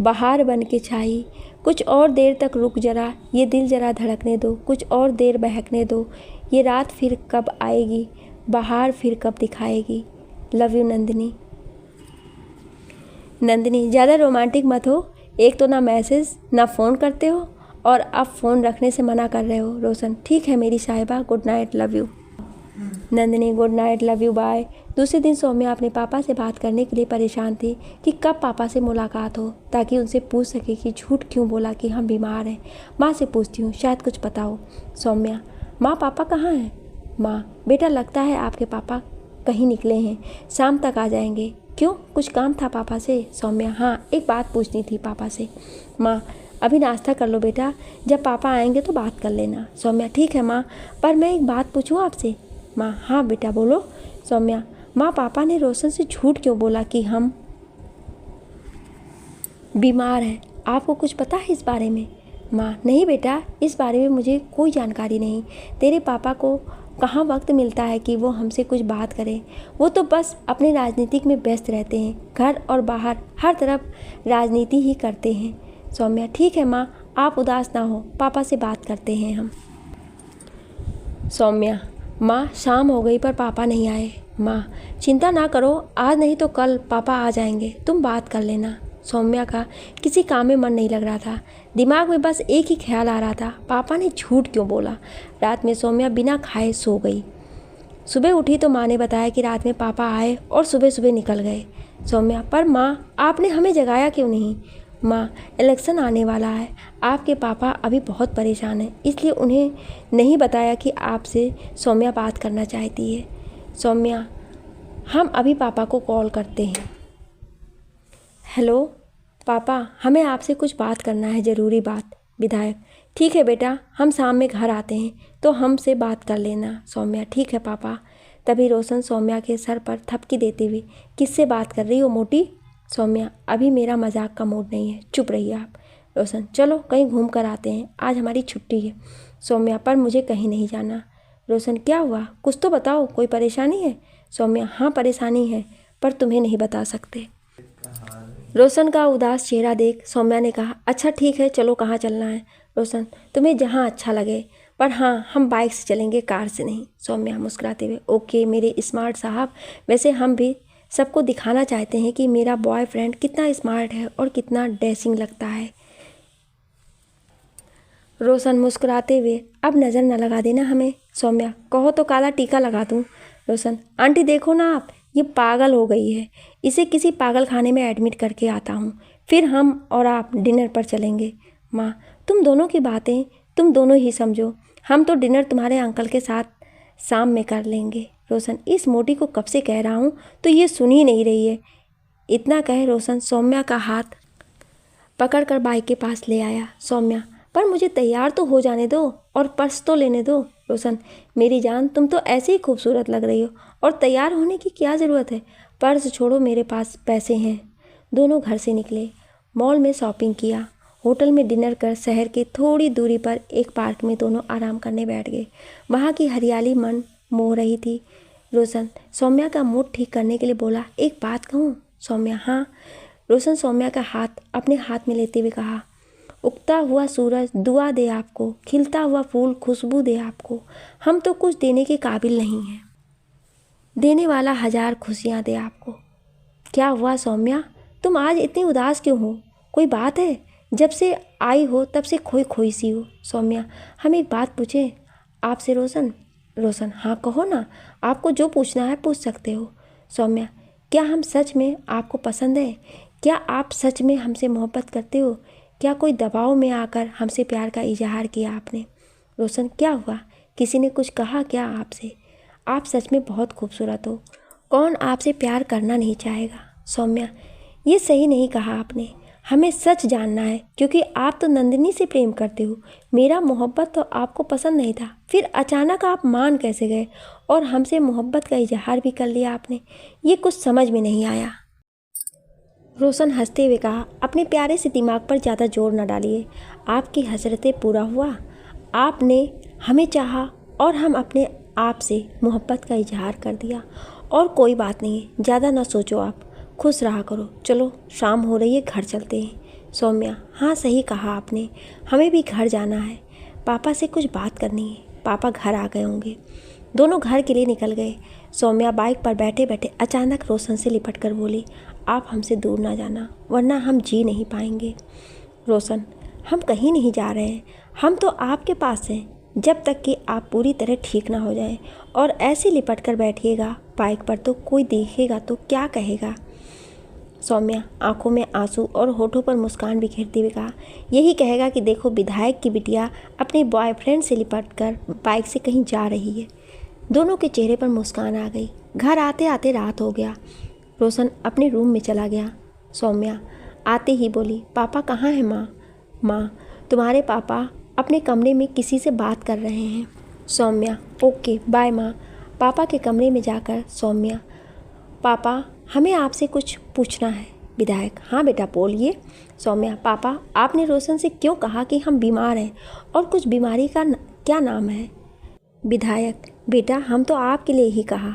बहार बन के छाई, कुछ और देर तक रुक जरा, ये दिल जरा धड़कने दो, कुछ और देर बहकने दो, ये रात फिर कब आएगी, बहार फिर कब दिखाएगी। Love you Nandini. नंदिनी, ज़्यादा रोमांटिक मत हो, एक तो ना मैसेज ना फ़ोन करते हो और अब फ़ोन रखने से मना कर रहे हो। रोशन, ठीक है मेरी साहिबा, good night, love you. Nandini good night, love you, bye. दूसरे दिन सौम्या अपने पापा से बात करने के लिए परेशान थी कि कब पापा से मुलाकात हो, ताकि उनसे पूछ सके कि झूठ क्यों बोला कि हम बीमार हैं। माँ से पूछती हूँ, शायद कुछ पता हो। सौम्या, माँ पापा कहाँ हैं? माँ, बेटा लगता है आपके पापा कहीं निकले हैं, शाम तक आ जाएंगे। क्यों, कुछ काम था पापा से? सौम्या, हाँ, एक बात पूछनी थी पापा से। माँ, अभी नाश्ता कर लो बेटा, जब पापा आएंगे तो बात कर लेना। सौम्या, ठीक है माँ, पर मैं एक बात पूछूँ आपसे? माँ, हाँ बेटा बोलो। सौम्या, माँ पापा ने रोशन से झूठ क्यों बोला कि हम बीमार हैं? आपको कुछ पता है इस बारे में? माँ, नहीं बेटा, इस बारे में मुझे कोई जानकारी नहीं। तेरे पापा को कहाँ वक्त मिलता है कि वो हमसे कुछ बात करें। वो तो बस अपने राजनीतिक में व्यस्त रहते हैं, घर और बाहर हर तरफ राजनीति ही करते हैं। सौम्या, ठीक है माँ, आप उदास ना हो, पापा से बात करते हैं हम। सौम्या, माँ शाम हो गई पर पापा नहीं आए। माँ, चिंता ना करो, आज नहीं तो कल पापा आ जाएंगे, तुम बात कर लेना। सौम्या का किसी काम में मन नहीं लग रहा था, दिमाग में बस एक ही ख्याल आ रहा था, पापा ने झूठ क्यों बोला। रात में सौम्या बिना खाए सो गई। सुबह उठी तो माँ ने बताया कि रात में पापा आए और सुबह सुबह निकल गए। सौम्या, पर माँ आपने हमें जगाया क्यों नहीं? माँ, इलेक्शन आने वाला है, आपके पापा अभी बहुत परेशान हैं, इसलिए उन्हें नहीं बताया कि आपसे सौम्या बात करना चाहती है। सौम्या, हम अभी पापा को कॉल करते हैं। हेलो पापा, हमें आपसे कुछ बात करना है, ज़रूरी बात। विधायक, ठीक है बेटा, हम शाम में घर आते हैं तो हमसे बात कर लेना। सौम्या, ठीक है पापा। तभी रोशन सौम्या के सर पर थपकी देते हुए, किससे बात कर रही हो मोटी? सौम्या, अभी मेरा मजाक का मूड नहीं है, चुप रहिए आप। रोशन, चलो कहीं घूम कर आते हैं, आज हमारी छुट्टी है। सौम्या, पर मुझे कहीं नहीं जाना। रोशन, क्या हुआ, कुछ तो बताओ, कोई परेशानी है? सौम्या, हाँ परेशानी है, पर तुम्हें नहीं बता सकते। रोशन का उदास चेहरा देख सौम्या ने कहा, अच्छा ठीक है, चलो कहाँ चलना है? रोशन, तुम्हें जहाँ अच्छा लगे, पर हाँ हम बाइक से चलेंगे, कार से नहीं। सौम्या मुस्कुराते हुए, ओके मेरे स्मार्ट साहब, वैसे हम भी सबको दिखाना चाहते हैं कि मेरा बॉयफ्रेंड कितना स्मार्ट है और कितना डैशिंग लगता है। रोशन मुस्कुराते हुए, अब नज़र न लगा देना हमें। सौम्या, कहो तो काला टीका लगा दूँ। रोशन, आंटी देखो ना आप, ये पागल हो गई है, इसे किसी पागल खाने में एडमिट करके आता हूँ, फिर हम और आप डिनर पर चलेंगे। माँ, तुम दोनों की बातें तुम दोनों ही समझो, हम तो डिनर तुम्हारे अंकल के साथ शाम में कर लेंगे। रोशन, इस मोटी को कब से कह रहा हूँ तो ये सुन ही नहीं रही है। इतना कहे रोशन सौम्या का हाथ पकड़कर बाइक के पास ले आया। सौम्या, पर मुझे तैयार तो हो जाने दो और पर्स तो लेने दो। रोशन, मेरी जान, तुम तो ऐसे ही खूबसूरत लग रही हो और तैयार होने की क्या ज़रूरत है, पर्स छोड़ो, मेरे पास पैसे हैं। दोनों घर से निकले, मॉल में शॉपिंग किया, होटल में डिनर कर शहर के थोड़ी दूरी पर एक पार्क में दोनों आराम करने बैठ गए। वहाँ की हरियाली मन मोह रही थी। रोशन सौम्या का मूड ठीक करने के लिए बोला, एक बात कहूँ? सौम्या, हाँ। रोशन सौम्या का हाथ अपने हाथ में लेते हुए कहा, उगता हुआ सूरज दुआ दे आपको, खिलता हुआ फूल खुशबू दे आपको, हम तो कुछ देने के काबिल नहीं हैं, देने वाला हजार खुशियाँ दे आपको। क्या हुआ सौम्या, तुम आज इतनी उदास क्यों हो? कोई बात है? जब से आई हो तब से खोई खोई सी हो। सौम्या, हम एक बात पूछें आपसे? रोशन, हाँ कहो ना, आपको जो पूछना है पूछ सकते हो। सौम्या, क्या हम सच में आपको पसंद है? क्या आप सच में हमसे मोहब्बत करते हो? क्या कोई दबाव में आकर हमसे प्यार का इजहार किया आपने? रोशन, क्या हुआ, किसी ने कुछ कहा क्या आपसे? आप सच में बहुत खूबसूरत हो, कौन आपसे प्यार करना नहीं चाहेगा? सौम्या, ये सही नहीं कहा आपने, हमें सच जानना है, क्योंकि आप तो नंदिनी से प्रेम करते हो, मेरा मोहब्बत तो आपको पसंद नहीं था, फिर अचानक आप मान कैसे गए और हमसे मोहब्बत का इजहार भी कर लिया आपने? ये कुछ समझ में नहीं आया। रोशन हंसते हुए कहा, अपने प्यारे से दिमाग पर ज़्यादा जोर न डालिए, आपकी हसरतें पूरा हुआ, आपने हमें चाहा और हम अपने आप से मोहब्बत का इजहार कर दिया, और कोई बात नहीं, ज़्यादा ना सोचो, आप खुश रहा करो। चलो शाम हो रही है, घर चलते हैं। सौम्या, हाँ सही कहा आपने, हमें भी घर जाना है, पापा से कुछ बात करनी है, पापा घर आ गए होंगे। दोनों घर के लिए निकल गए। सौम्या बाइक पर बैठे बैठे अचानक रोशन से लिपट कर बोली, आप हमसे दूर ना जाना, वरना हम जी नहीं पाएंगे। रोशन, हम कहीं नहीं जा रहे हैं, हम तो आपके पास हैं, जब तक कि आप पूरी तरह ठीक ना हो जाएं। और ऐसे लिपट कर बैठिएगा बाइक पर तो कोई देखेगा तो क्या कहेगा। सौम्या आंखों में आंसू और होठों पर मुस्कान बिखेरते हुए कहा, यही कहेगा कि देखो विधायक की बिटिया अपने बॉयफ्रेंड से लिपट कर बाइक से कहीं जा रही है। दोनों के चेहरे पर मुस्कान आ गई। घर आते आते रात हो गया। रोशन अपने रूम में चला गया। सौम्या आते ही बोली, पापा कहाँ हैं माँ? माँ तुम्हारे पापा अपने कमरे में किसी से बात कर रहे हैं। सौम्या ओके बाय माँ। पापा के कमरे में जाकर सौम्या, पापा हमें आपसे कुछ पूछना है। विधायक हाँ बेटा बोलिए। सौम्या पापा आपने रोशन से क्यों कहा कि हम बीमार हैं और कुछ बीमारी का क्या नाम है? विधायक बेटा हम तो आपके लिए ही कहा,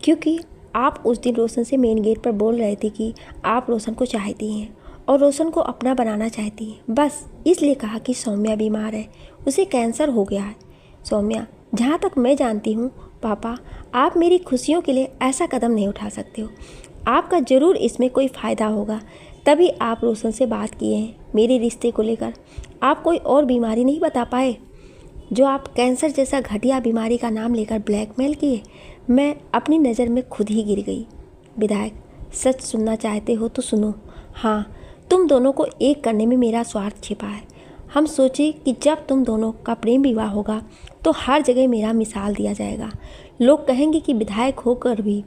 क्योंकि आप उस दिन रोशन से मेन गेट पर बोल रहे थे कि आप रोशन को चाहती हैं और रोशन को अपना बनाना चाहती हैं। बस इसलिए कहा कि सौम्या बीमार है, उसे कैंसर हो गया है। सौम्या जहाँ तक मैं जानती हूँ पापा आप मेरी खुशियों के लिए ऐसा कदम नहीं उठा सकते हो। आपका ज़रूर इसमें कोई फ़ायदा होगा, तभी आप रोशन से बात किए हैं मेरे रिश्ते को लेकर। आप कोई और बीमारी नहीं बता पाए जो आप कैंसर जैसा घटिया बीमारी का नाम लेकर ब्लैकमेल किए। मैं अपनी नज़र में खुद ही गिर गई। विधायक सच सुनना चाहते हो तो सुनो। हाँ तुम दोनों को एक करने में मेरा स्वार्थ छिपा है। हम सोचे कि जब तुम दोनों का प्रेम विवाह होगा तो हर जगह मेरा मिसाल दिया जाएगा। लोग कहेंगे कि विधायक होकर भी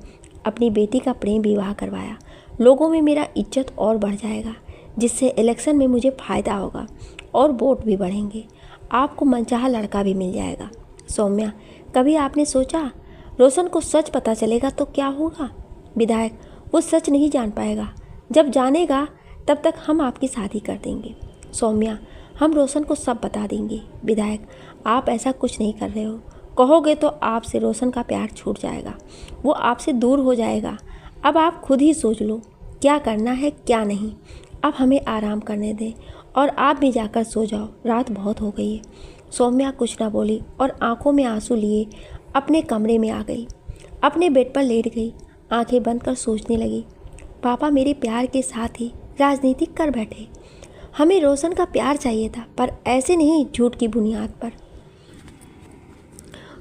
अपनी बेटी का प्रेम विवाह करवाया। लोगों में मेरा इज्जत और बढ़ जाएगा, जिससे इलेक्शन में मुझे फ़ायदा होगा और वोट भी बढ़ेंगे। आपको मनचाहा लड़का भी मिल जाएगा। सौम्या कभी आपने सोचा रोशन को सच पता चलेगा तो क्या होगा? विधायक वो सच नहीं जान पाएगा, जब जानेगा तब तक हम आपकी शादी कर देंगे। सौम्या हम रोशन को सब बता देंगे। विधायक आप ऐसा कुछ नहीं कर रहे हो, कहोगे तो आपसे रोशन का प्यार छूट जाएगा, वो आपसे दूर हो जाएगा। अब आप खुद ही सोच लो क्या करना है क्या नहीं। अब हमें आराम करने दें और आप भी जाकर सो जाओ, रात बहुत हो गई है। सौम्या कुछ ना बोली और आंखों में आंसू लिए अपने कमरे में आ गई। अपने बेड पर लेट गई, आंखें बंद कर सोचने लगी। पापा मेरे प्यार के साथ ही राजनीति कर बैठे। हमें रोशन का प्यार चाहिए था, पर ऐसे नहीं झूठ की बुनियाद पर।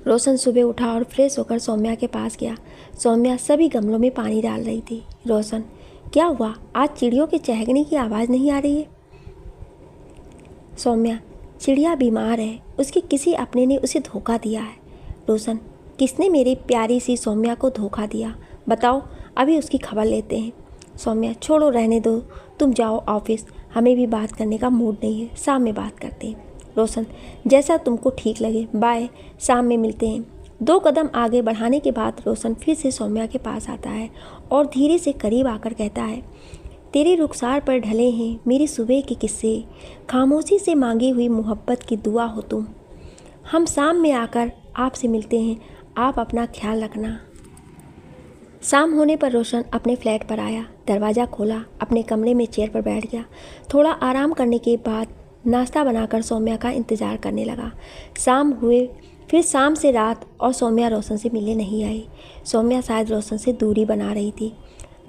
रोशन सुबह उठा और फ्रेश होकर सौम्या के पास गया। सौम्या सभी गमलों में पानी डाल रही थी। रोशन क्या हुआ, आज चिड़ियों के चहकने की आवाज़ नहीं आ रही है? सौम्या चिड़िया बीमार है, उसके किसी अपने ने उसे धोखा दिया है। रोशन किसने मेरी प्यारी सी सौम्या को धोखा दिया, बताओ, अभी उसकी खबर लेते हैं। सौम्या छोड़ो रहने दो, तुम जाओ ऑफिस, हमें भी बात करने का मूड नहीं है, शाम में बात करते हैं। रोशन जैसा तुमको ठीक लगे, बाय, शाम में मिलते हैं। 2 कदम आगे बढ़ाने के बाद रोशन फिर से सौम्या के पास आता है और धीरे से करीब आकर कहता है, तेरे रुखसार पर ढले हैं मेरी सुबह के किस्से, खामोशी से मांगी हुई मोहब्बत की दुआ हो तुम। हम शाम में आकर आपसे मिलते हैं, आप अपना ख्याल रखना। शाम होने पर रोशन अपने फ्लैट पर आया, दरवाज़ा खोला, अपने कमरे में चेयर पर बैठ गया। थोड़ा आराम करने के बाद नाश्ता बनाकर सौम्या का इंतज़ार करने लगा। शाम हुए, फिर शाम से रात और सौम्या रोशन से मिलने नहीं आई। सौम्या शायद रोशन से दूरी बना रही थी।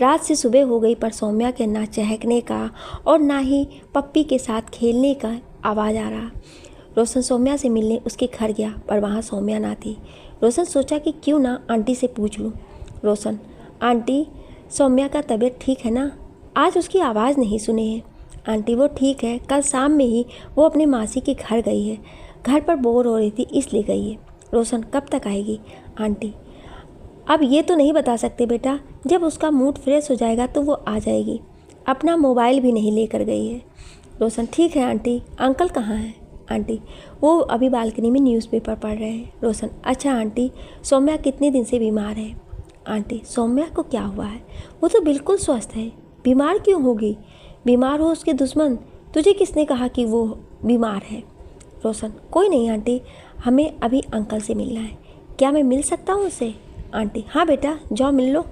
रात से सुबह हो गई पर सौम्या के ना चहकने का और ना ही पप्पी के साथ खेलने का आवाज़ आ रहा। रोशन सौम्या से मिलने उसके घर गया पर वहाँ सौम्या ना थी। रोशन सोचा कि क्यों ना आंटी से पूछ लूँ। रोशन आंटी सौम्या का तबीयत ठीक है ना? आज उसकी आवाज़ नहीं सुनी है। आंटी वो ठीक है, कल शाम में ही वो अपने मासी के घर गई है, घर पर बोर हो रही थी इसलिए गई है। रोशन कब तक आएगी? आंटी अब ये तो नहीं बता सकते बेटा, जब उसका मूड फ्रेश हो जाएगा तो वो आ जाएगी। अपना मोबाइल भी नहीं लेकर गई है। रोशन ठीक है आंटी। अंकल कहाँ हैं? आंटी वो अभी बालकनी में न्यूज़पेपर पढ़ रहे हैं। रोशन अच्छा आंटी, सौम्या कितने दिन से बीमार है? आंटी सौम्या को क्या हुआ है, वो तो बिल्कुल स्वस्थ है, बीमार क्यों होगी? बीमार हो उसके दुश्मन, तुझे किसने कहा कि वो बीमार है? रोशन कोई नहीं आंटी, हमें अभी अंकल से मिलना है, क्या मैं मिल सकता हूँ उससे? आंटी हाँ बेटा जाओ मिल लो।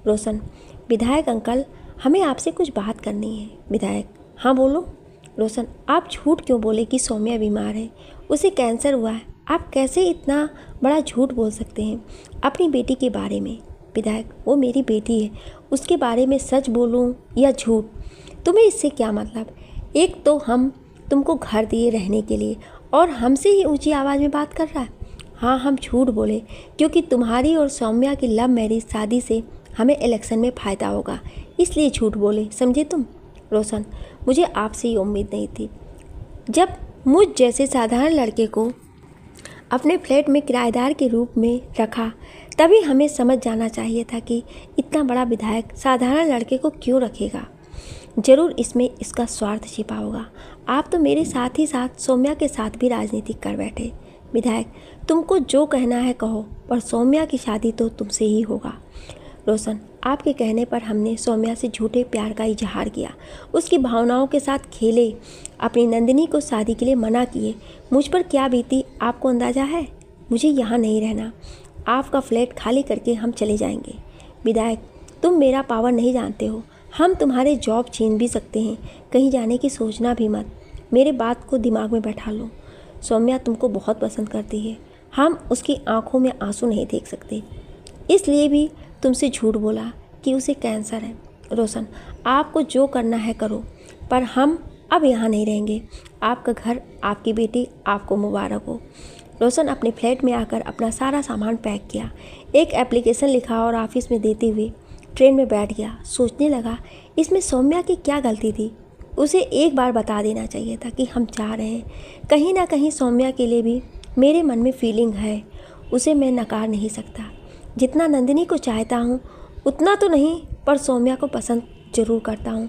रोशन विधायक अंकल, हमें आपसे कुछ बात करनी है। विधायक हाँ बोलो। रोशन आप झूठ क्यों बोले कि सौम्या बीमार है, उसे कैंसर हुआ है? आप कैसे इतना बड़ा झूठ बोल सकते हैं अपनी बेटी के बारे में? विधायक वो मेरी बेटी है, उसके बारे में सच बोलूं या झूठ, तुम्हें इससे क्या मतलब? एक तो हम तुमको घर दिए रहने के लिए और हमसे ही ऊंची आवाज़ में बात कर रहा है। हाँ, हम झूठ बोले क्योंकि तुम्हारी और सौम्या की लव मैरिज शादी से हमें इलेक्शन में फ़ायदा होगा, इसलिए झूठ बोले, समझे तुम? रोशन, मुझे आपसे ये उम्मीद नहीं थी। जब मुझ जैसे साधारण लड़के को अपने फ्लैट में किराएदार के रूप में रखा, तभी हमें समझ जाना चाहिए था कि इतना बड़ा विधायक साधारण लड़के को क्यों रखेगा। ज़रूर इसमें इसका स्वार्थ छिपा होगा। आप तो मेरे साथ ही साथ सौम्या के साथ भी राजनीति कर बैठे। विधायक, तुमको जो कहना है कहो, पर सौम्या की शादी तो तुमसे ही होगा। रोशन, आपके कहने पर हमने सौम्या से झूठे प्यार का इजहार किया, उसकी भावनाओं के साथ खेले, अपनी नंदिनी को शादी के लिए मना किए। मुझ पर क्या बीती आपको अंदाज़ा है? मुझे यहाँ नहीं रहना, आपका फ्लैट खाली करके हम चले जाएंगे। विधायक, तुम मेरा पावर नहीं जानते हो, हम तुम्हारे जॉब छीन भी सकते हैं, कहीं जाने की सोचना भी मत। मेरे बात को दिमाग में बैठा लो। सौम्या तुमको बहुत पसंद करती है, हम उसकी आंखों में आंसू नहीं देख सकते, इसलिए भी तुमसे झूठ बोला कि उसे कैंसर है। रोशन, आपको जो करना है करो, पर हम अब यहाँ नहीं रहेंगे। आपका घर, आपकी बेटी, आपको मुबारक हो। रोशन अपने फ्लैट में आकर अपना सारा सामान पैक किया, एक एप्लीकेशन लिखा और ऑफिस में देते हुए ट्रेन में बैठ गया। सोचने लगा, इसमें सौम्या की क्या गलती थी? उसे एक बार बता देना चाहिए था कि हम जा रहे हैं। कहीं ना कहीं सौम्या के लिए भी मेरे मन में फीलिंग है, उसे मैं नकार नहीं सकता। जितना नंदिनी को चाहता हूँ उतना तो नहीं, पर सौम्या को पसंद ज़रूर करता हूँ।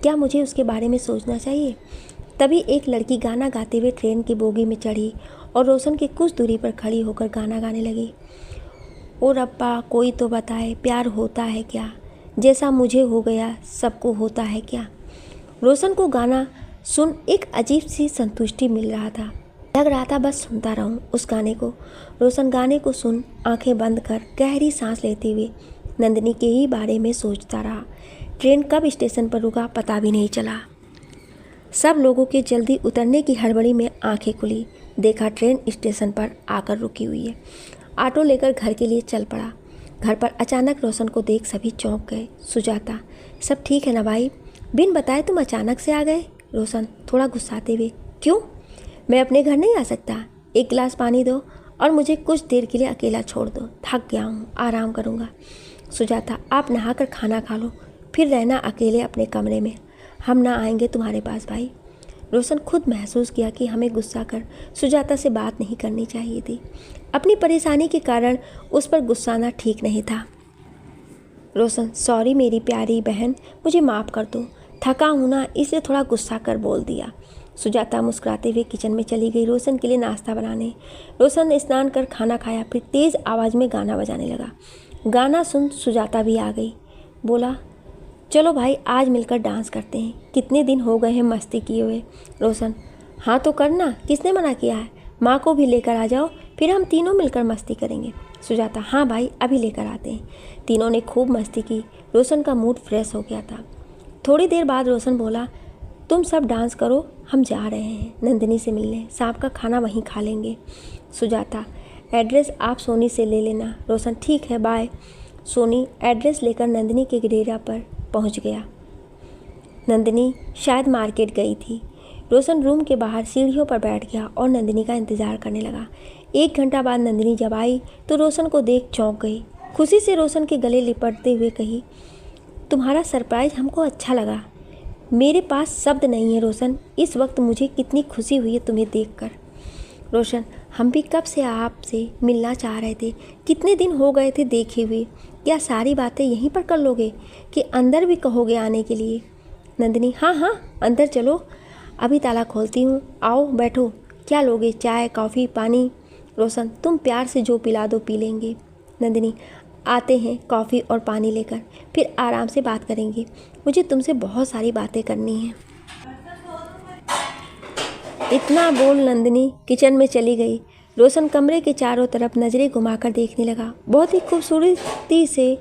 क्या मुझे उसके बारे में सोचना चाहिए? तभी एक लड़की गाना गाते हुए ट्रेन की बोगी में चढ़ी और रोशन की कुछ दूरी पर खड़ी होकर गाना गाने लगी। ओ रब्बा, कोई तो बताए प्यार होता है क्या, जैसा मुझे हो गया सबको होता है क्या। रोशन को गाना सुन एक अजीब सी संतुष्टि मिल रहा था, लग रहा था बस सुनता रहूं उस गाने को। रोशन गाने को सुन आंखें बंद कर गहरी सांस लेते हुए नंदिनी के ही बारे में सोचता रहा। ट्रेन कब स्टेशन पर रुका पता भी नहीं चला। सब लोगों के जल्दी उतरने की हड़बड़ी में आंखें खुली, देखा ट्रेन स्टेशन पर आकर रुकी हुई है। ऑटो लेकर घर के लिए चल पड़ा। घर पर अचानक रोशन को देख सभी चौंक गए। सुजाता, सब ठीक है ना भाई? बिन बताए तुम अचानक से आ गए। रोशन थोड़ा गुस्साते हुए, क्यों? मैं अपने घर नहीं आ सकता? एक गिलास पानी दो और मुझे कुछ देर के लिए अकेला छोड़ दो, थक गया हूँ, आराम करूँगा। सुजाता, आप नहाकर खाना खा लो, फिर रहना अकेले अपने कमरे में, हम ना आएंगे तुम्हारे पास भाई। रोशन खुद महसूस किया कि हमें गुस्सा कर सुजाता से बात नहीं करनी चाहिए थी। अपनी परेशानी के कारण उस पर गुस्साना ठीक नहीं था। रोशन, सॉरी मेरी प्यारी बहन, मुझे माफ़ कर दो, थका हूँ ना इसलिए थोड़ा गुस्सा कर बोल दिया। सुजाता मुस्कुराते हुए किचन में चली गई रोशन के लिए नाश्ता बनाने। रोशन ने स्नान कर खाना खाया, फिर तेज़ आवाज़ में गाना बजाने लगा। गाना सुन सुजाता भी आ गई। बोला, चलो भाई आज मिलकर डांस करते हैं, कितने दिन हो गए हैं मस्ती किए हुए। रोशन, हाँ तो करना, किसने मना किया है? माँ को भी लेकर आ जाओ, फिर हम तीनों मिलकर मस्ती करेंगे। सुजाता, हाँ भाई अभी लेकर आते हैं। तीनों ने खूब मस्ती की। रोशन का मूड फ्रेश हो गया था। थोड़ी देर बाद रोशन बोला, तुम सब डांस करो, हम जा रहे हैं नंदिनी से मिलने, शाम का खाना वहीं खा लेंगे। सुजाता, एड्रेस आप सोनी से ले लेना। रोशन, ठीक है बाय। सोनी एड्रेस लेकर नंदिनी के डेरा पर पहुंच गया। नंदिनी शायद मार्केट गई थी। रोशन रूम के बाहर सीढ़ियों पर बैठ गया और नंदिनी का इंतज़ार करने लगा। 1 घंटा बाद नंदिनी जब आई तो रोशन को देख चौंक गई। खुशी से रोशन के गले लिपटते हुए कही, तुम्हारा सरप्राइज़ हमको अच्छा लगा। मेरे पास शब्द नहीं है रोशन, इस वक्त मुझे कितनी खुशी हुई है तुम्हें देखकर। रोशन, हम भी कब से आपसे मिलना चाह रहे थे, कितने दिन हो गए थे देखे हुए। क्या सारी बातें यहीं पर कर लोगे कि अंदर भी कहोगे आने के लिए? नंदिनी, हाँ हाँ अंदर चलो, अभी ताला खोलती हूँ, आओ बैठो। क्या लोगे, चाय कॉफ़ी पानी? रोशन, तुम प्यार से जो पिला दो पी लेंगे। नंदिनी, आते हैं कॉफ़ी और पानी लेकर, फिर आराम से बात करेंगे, मुझे तुमसे बहुत सारी बातें करनी हैं। इतना बोल नंदिनी किचन में चली गई। रोशन कमरे के चारों तरफ नज़रें घुमाकर देखने लगा। बहुत ही खूबसूरती से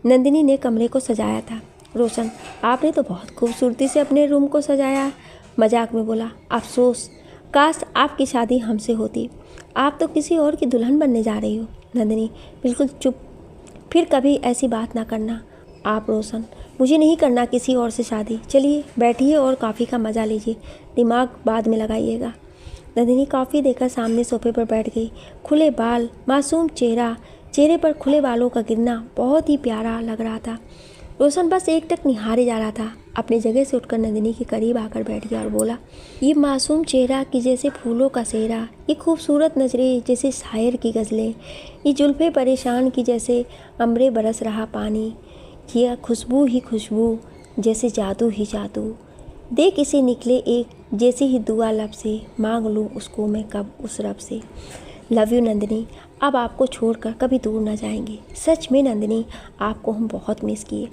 नंदिनी ने कमरे को सजाया था। रोशन, आपने तो बहुत खूबसूरती से अपने रूम को सजाया। मजाक में बोला, अफसोस काश आपकी शादी हमसे होती, आप तो किसी और की दुल्हन बनने जा रही हो। नंदिनी, बिल्कुल चुप, फिर कभी ऐसी बात ना करना आप। रोशन, मुझे नहीं करना किसी और से शादी, चलिए बैठिए और कॉफ़ी का मज़ा लीजिए, दिमाग बाद में लगाइएगा। नंदिनी कॉफ़ी देकर सामने सोफे पर बैठ गई। खुले बाल, मासूम चेहरे पर खुले बालों का गिरना बहुत ही प्यारा लग रहा था। रोशन बस एकटक निहारे जा रहा था। अपनी जगह से उठकर नंदिनी के करीब आकर बैठ गया और बोला, ये मासूम चेहरा कि जैसे फूलों का सेहरा, ये खूबसूरत नजरें जैसे शायर की गज़लें, ये जुल्फ़े परेशान की जैसे अम्बरे बरस रहा पानी, यह खुशबू ही खुशबू जैसे जादू ही जादू। देख इसे निकले एक जैसी ही दुआ लब से, मांग लूँ उसको मैं कब उस रब से। लव यू नंदिनी, अब आपको छोड़कर कभी दूर न जाएंगे। सच में नंदिनी, आपको हम बहुत मिस किए।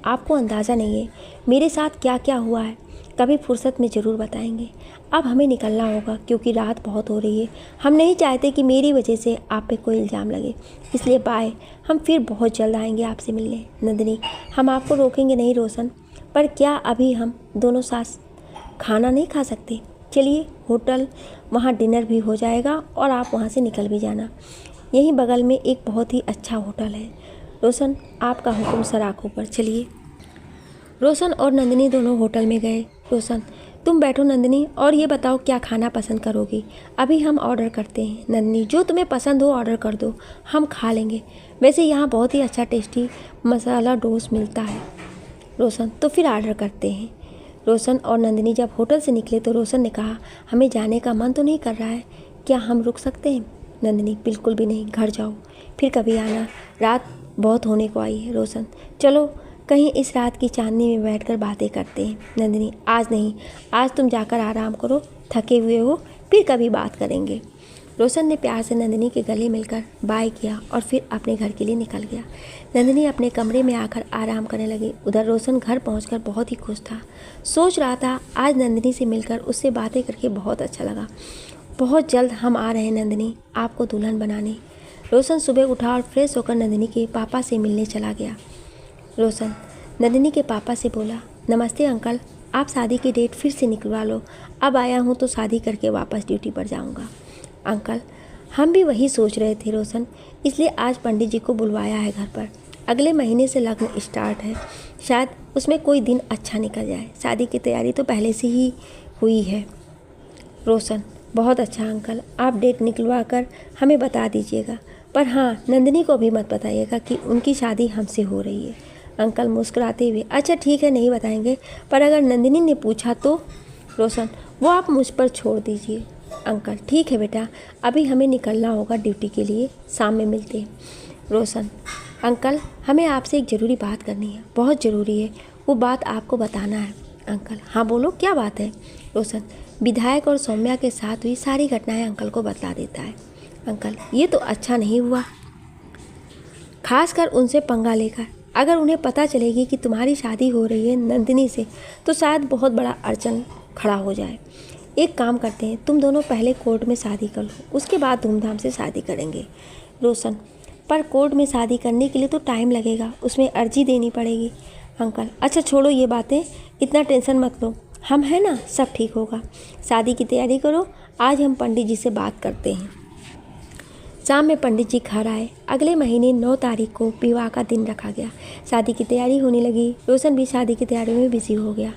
आपको अंदाज़ा नहीं है मेरे साथ क्या क्या हुआ है। कभी फुर्सत में ज़रूर बताएंगे। अब हमें निकलना होगा क्योंकि रात बहुत हो रही है। हम नहीं चाहते कि मेरी वजह से आप पे कोई इल्ज़ाम लगे, इसलिए बाय। हम फिर बहुत जल्द आएंगे आपसे मिलने। नंदिनी, हम आपको रोकेंगे नहीं रोशन, पर क्या अभी हम दोनों साथ खाना नहीं खा सकते? चलिए होटल, वहाँ डिनर भी हो जाएगा और आप वहाँ से निकल भी जाना। यहीं बगल में एक बहुत ही अच्छा होटल है। रोशन, आपका हुक्म सर आंखों पर, चलिए। रोशन और नंदिनी दोनों होटल में गए। रोशन, तुम बैठो नंदिनी, और ये बताओ क्या खाना पसंद करोगी? अभी हम ऑर्डर करते हैं। नंदिनी, जो तुम्हें पसंद हो ऑर्डर कर दो, हम खा लेंगे। वैसे यहाँ बहुत ही अच्छा टेस्टी मसाला डोसा मिलता है। रोशन, तो फिर ऑर्डर करते हैं। रोशन और नंदिनी जब होटल से निकले तो रोशन ने कहा, हमें जाने का मन तो नहीं कर रहा है, क्या हम रुक सकते हैं? नंदिनी, बिल्कुल भी नहीं, घर जाओ, फिर कभी आना, रात बहुत होने को आई है। रोशन, चलो कहीं इस रात की चांदनी में बैठकर बातें करते हैं। नंदिनी, आज नहीं, आज तुम जाकर आराम करो, थके हुए हो, फिर कभी बात करेंगे। रोशन ने प्यार से नंदिनी के गले मिलकर बाय किया और फिर अपने घर के लिए निकल गया। नंदिनी अपने कमरे में आकर आराम करने लगी। उधर रोशन घर पहुंचकर बहुत ही खुश था। सोच रहा था आज नंदिनी से मिलकर उससे बातें करके बहुत अच्छा लगा। बहुत जल्द हम आ रहे हैं नंदिनी, आपको दुल्हन बनाने। रोशन सुबह उठा और फ्रेश होकर नंदिनी के पापा से मिलने चला गया। रोशन नंदिनी के पापा से बोला, नमस्ते अंकल, आप शादी की डेट फिर से निकलवा लो। अब आया हूँ तो शादी करके वापस ड्यूटी पर जाऊँगा। अंकल, हम भी वही सोच रहे थे रोशन, इसलिए आज पंडित जी को बुलवाया है घर पर। अगले महीने से लगन स्टार्ट है, शायद उसमें कोई दिन अच्छा निकल जाए। शादी की तैयारी तो पहले से ही हुई है। रोशन, बहुत अच्छा अंकल, आप डेट निकलवा कर हमें बता दीजिएगा, पर हाँ नंदिनी को भी मत बताइएगा कि उनकी शादी हमसे हो रही है। अंकल मुस्कुराते हुए, अच्छा ठीक है, नहीं बताएंगे, पर अगर नंदिनी ने पूछा तो? रोशन, वो आप मुझ पर छोड़ दीजिए। अंकल, ठीक है बेटा, अभी हमें निकलना होगा ड्यूटी के लिए, शाम में मिलते हैं। रोशन, अंकल हमें आपसे एक ज़रूरी बात करनी है, बहुत ज़रूरी है, वो बात आपको बताना है। अंकल, हाँ बोलो, क्या बात है? रोशन, विधायक और सौम्या के साथ हुई सारी घटनाएं अंकल को बता देता है। अंकल, ये तो अच्छा नहीं हुआ, खासकर उनसे पंगा लेकर। अगर उन्हें पता चलेगी कि तुम्हारी शादी हो रही है नंदिनी से, तो शायद बहुत बड़ा अड़चन खड़ा हो जाए। एक काम करते हैं, तुम दोनों पहले कोर्ट में शादी कर लो, उसके बाद धूमधाम से शादी करेंगे। रोशन, पर कोर्ट में शादी करने के लिए तो टाइम लगेगा, उसमें अर्जी देनी पड़ेगी। अंकल, अच्छा छोड़ो ये बातें, इतना टेंशन मत लो, हम हैं ना, सब ठीक होगा। शादी की तैयारी करो, आज हम पंडित जी से बात करते हैं। शाम में पंडित जी घर आए। अगले महीने 9 तारीख को विवाह का दिन रखा गया। शादी की तैयारी होने लगी। रोशन भी शादी की तैयारी में बिजी हो गया।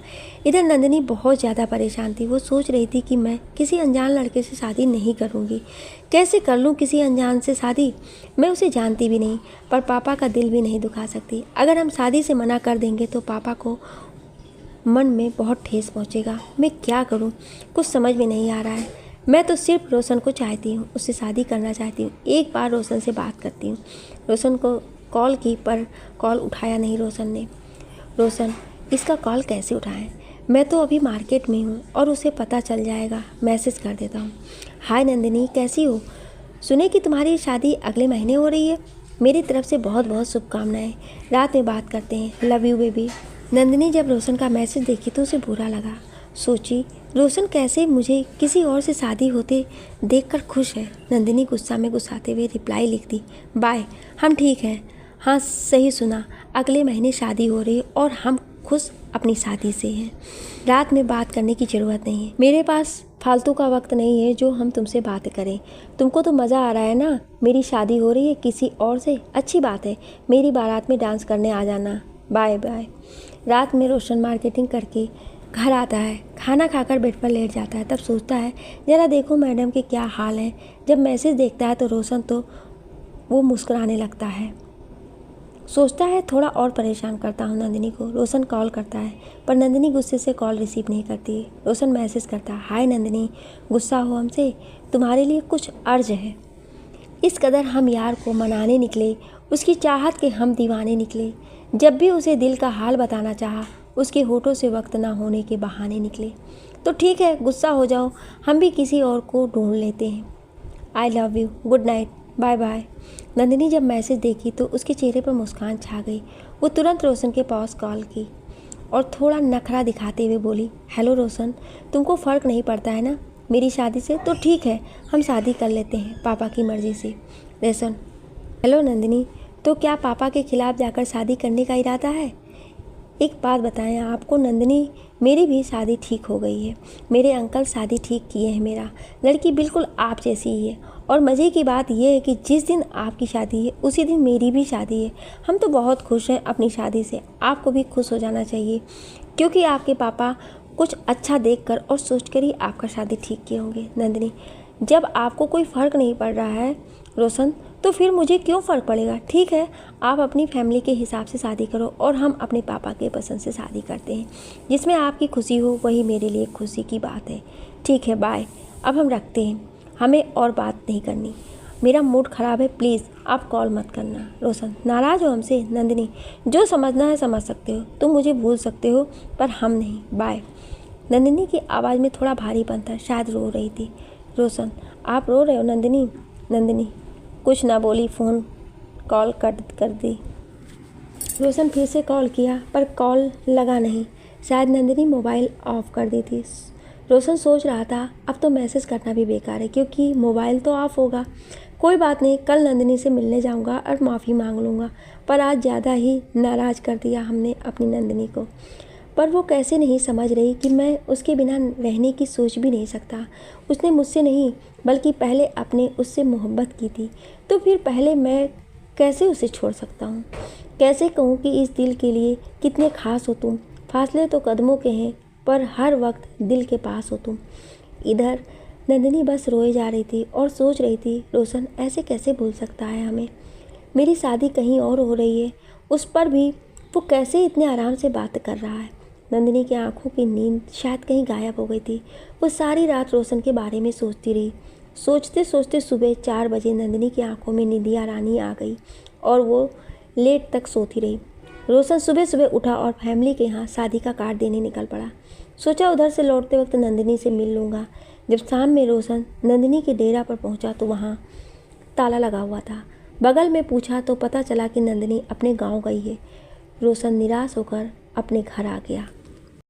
इधर नंदिनी बहुत ज़्यादा परेशान थी। वो सोच रही थी कि मैं किसी अनजान लड़के से शादी नहीं करूँगी। कैसे कर लूँ किसी अनजान से शादी? मैं उसे जानती भी नहीं, पर पापा का दिल भी नहीं दुखा सकती। अगर हम शादी से मना कर देंगे तो पापा को मन में बहुत ठेस पहुँचेगा। मैं क्या करूँ, कुछ समझ में नहीं आ रहा है। मैं तो सिर्फ रोशन को चाहती हूँ, उससे शादी करना चाहती हूँ। एक बार रोशन से बात करती हूँ। रोशन को कॉल की, पर कॉल उठाया नहीं रोशन ने। रोशन, इसका कॉल कैसे उठाएं? मैं तो अभी मार्केट में हूँ और उसे पता चल जाएगा। मैसेज कर देता हूँ। हाय नंदिनी, कैसी हो? सुने कि तुम्हारी शादी अगले महीने हो रही है। मेरी तरफ से बहुत बहुत शुभकामनाएँ। रात में बात करते हैं। Love you baby. नंदिनी जब रोशन का मैसेज देखी तो उसे बुरा लगा। सोची, रोशन कैसे मुझे किसी और से शादी होते देखकर खुश है। नंदिनी गुस्सा में गुस्साते हुए रिप्लाई लिख दी, बाय, हम ठीक हैं। हाँ सही सुना, अगले महीने शादी हो रही है और हम खुश अपनी शादी से हैं। रात में बात करने की ज़रूरत नहीं है। मेरे पास फालतू का वक्त नहीं है जो हम तुमसे बात करें। तुमको तो मज़ा आ रहा है ना, मेरी शादी हो रही है किसी और से, अच्छी बात है। मेरी बारात में डांस करने आ जाना। Bye bye. रात में रोशन मार्केटिंग करके घर आता है, खाना खाकर बेड पर लेट जाता है। तब सोचता है ज़रा देखो मैडम के क्या हाल है। जब मैसेज देखता है तो रोशन तो वो मुस्कुराने लगता है। सोचता है थोड़ा और परेशान करता हूँ नंदिनी को। रोशन कॉल करता है पर नंदिनी गुस्से से कॉल रिसीव नहीं करती। रोशन मैसेज करता है, हाय नंदिनी, गुस्सा हो हमसे, तुम्हारे लिए कुछ अर्ज है। इस कदर हम यार को मनाने निकले, उसकी चाहत के हम दीवाने निकले। जब भी उसे दिल का हाल बताना चाहा, उसके होठों से वक्त ना होने के बहाने निकले। तो ठीक है, गुस्सा हो जाओ, हम भी किसी और को ढूंढ लेते हैं। I love you, good night, bye bye. Nandini जब मैसेज देखी तो उसके चेहरे पर मुस्कान छा गई। वो तुरंत रोशन के पास कॉल की और थोड़ा नखरा दिखाते हुए बोली, हेलो रोशन, तुमको फ़र्क नहीं पड़ता है ना मेरी शादी से? तो ठीक है, हम शादी कर लेते हैं पापा की मर्ज़ी से। रोशन, हेलो नंदिनी, तो क्या पापा के खिलाफ़ जाकर शादी करने का इरादा है? एक बात बताएं आपको नंदिनी, मेरी भी शादी ठीक हो गई है। मेरे अंकल शादी ठीक किए हैं। मेरा लड़की बिल्कुल आप जैसी ही है। और मज़े की बात यह है कि जिस दिन आपकी शादी है उसी दिन मेरी भी शादी है। हम तो बहुत खुश हैं अपनी शादी से। आपको भी खुश हो जाना चाहिए, क्योंकि आपके पापा कुछ अच्छा देखकर और सोचकर ही आपका शादी ठीक किए होंगे। नंदिनी, जब आपको कोई फ़र्क नहीं पड़ रहा है रोशन, तो फिर मुझे क्यों फ़र्क पड़ेगा? ठीक है, आप अपनी फैमिली के हिसाब से शादी करो और हम अपने पापा के पसंद से शादी करते हैं। जिसमें आपकी खुशी हो वही मेरे लिए खुशी की बात है। ठीक है, बाय। अब हम रखते हैं, हमें और बात नहीं करनी। मेरा मूड ख़राब है, प्लीज़ आप कॉल मत करना। रोशन, नाराज़ हो हमसे? नंदिनी, जो समझना है समझ सकते हो, तुम मुझे भूल सकते हो पर हम नहीं, बाय। नंदिनी की आवाज़ में थोड़ा भारीपन था, शायद रो रही थी। रोशन, आप रो रहे हो नंदिनी? नंदिनी कुछ ना बोली, फ़ोन कॉल कट कर दी। रोशन फिर से कॉल किया पर कॉल लगा नहीं। शायद नंदिनी मोबाइल ऑफ़ कर दी थी। रोशन सोच रहा था अब तो मैसेज करना भी बेकार है, क्योंकि मोबाइल तो ऑफ़ होगा। कोई बात नहीं, कल नंदिनी से मिलने जाऊंगा और माफ़ी मांग लूँगा। पर आज ज़्यादा ही नाराज़ कर दिया हमने अपनी नंदिनी को। पर वो कैसे नहीं समझ रही कि मैं उसके बिना रहने की सोच भी नहीं सकता। उसने मुझसे नहीं बल्कि पहले अपने उससे मोहब्बत की थी, तो फिर पहले मैं कैसे उसे छोड़ सकता हूँ? कैसे कहूँ कि इस दिल के लिए कितने ख़ास हो तुम। फासले तो कदमों के हैं पर हर वक्त दिल के पास हो तुम। इधर नंदिनी बस रोए जा रही थी और सोच रही थी, रोशन ऐसे कैसे भूल सकता है हमें? मेरी शादी कहीं और हो रही है, उस पर भी वो कैसे इतने आराम से बात कर रहा है? नंदिनी की आंखों की नींद शायद कहीं गायब हो गई थी। वो सारी रात रोशन के बारे में सोचती रही। सोचते सोचते सुबह 4 बजे नंदिनी की आंखों में निंदिया रानी आ गई और वो लेट तक सोती रही। रोशन सुबह सुबह उठा और फैमिली के यहाँ शादी का कार्ड देने निकल पड़ा। सोचा उधर से लौटते वक्त नंदिनी से मिल लूँगा। जब शाम में रोशन नंदिनी के डेरा पर पहुँचा तो वहाँ ताला लगा हुआ था। बगल में पूछा तो पता चला कि नंदिनी अपने गाँव गई है। रोशन निराश होकर अपने घर आ गया।